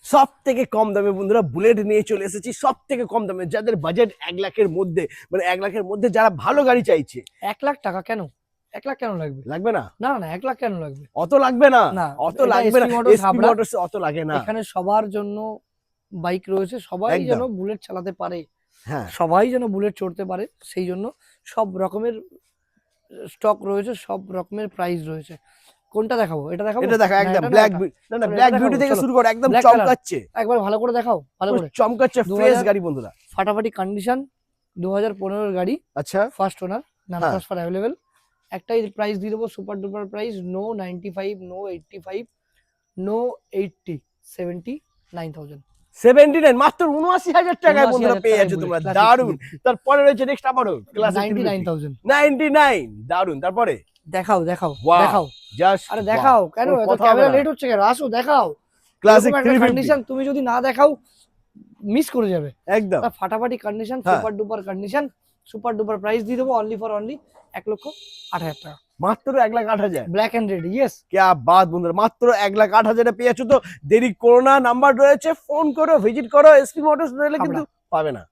সব থেকে কম দামে বন্ধুরা বুলেট নিয়ে চলে এসেছি, সব থেকে কম দামে, যাদের বাজেট 1 লাখের মধ্যে, মানে 1 লাখের মধ্যে যারা ভালো গাড়ি চাইছে। 1 লাখ টাকা কেন? 1 লাখ কেন লাগবে? লাগবে না? না না 1 লাখ কেন লাগবে? অত লাগবে না, না, অত এটা লাগবে না। SP motors SP Habra. Motors অত লাগে না। এখানে সবার জন্য বাইক রয়েছে, সবাই একদম। যেন বুলেট চালাতে পারে, হ্যাঁ, সবাই যেন বুলেট চড়তে পারে, সেই জন্য সব রকমের স্টক রয়েছে, সব রকমের প্রাইস রয়েছে। কোনটা দেখাবো? এটা দেখাবো? এটা দেখা না, একদম এটা না, ব্ল্যাক, এটা? না না চলো, ব্ল্যাক এটা বিউটি দেখাবো, থেকে চলো। শুরু করে একদম Black color। চমকাচ্ছে, একবার ভালো করে দেখাও, ভালো পুরো করে। চমকাচ্ছে, 2000 ফ্রেশ গাড়ি বন্ধুরা। ফাটাফাটি কন্ডিশন, 2015 গাড়ি, আচ্ছা, ফার্স্ট ওনার, নাম হ্যাঁ। Transfer available. একটাই প্রাইস দিয়ে দেবো, super duper price, no 95, no 85, no 80, 79,000। 79, মাত্র 79,000 টাকায় বন্ধুরা 79,000 পেয়ে টাকায় যাচ্ছে বুলেট, তোমরা। classic দারুন। 350 তারপরে রয়েছে নেক্সট আবারও ক্লাসিক 99,000। 99, দারুন। তারপরে দেখাও দেখাও Wow, দেখাও, জাস্ট আরে দেখাও, কেন এত ক্যামেরা লেট হচ্ছে কেন? আসো দেখাও। ক্লাসিক এরকম একটা 350 কন্ডিশন তুমি যদি না দেখাও মিস করে যাবে। একদম। তা ফাটাফাটি কন্ডিশন, হ্যাঁ। Super duper condition, super duper price দিয়ে দেবো অনলি ফর অনলি 1,08,000 টাকা। মাত্র 1,08,000। Black and red, yes. क्या बात বন্ধুরা, মাত্র 1,08,000 পেয়ে যাচ্ছ। তো দেরি করো না, নাম্বার রয়েছে, ফোন করো, ভিজিট করো, এসপি মোটরস, নইলে কিন্তু পাবে না।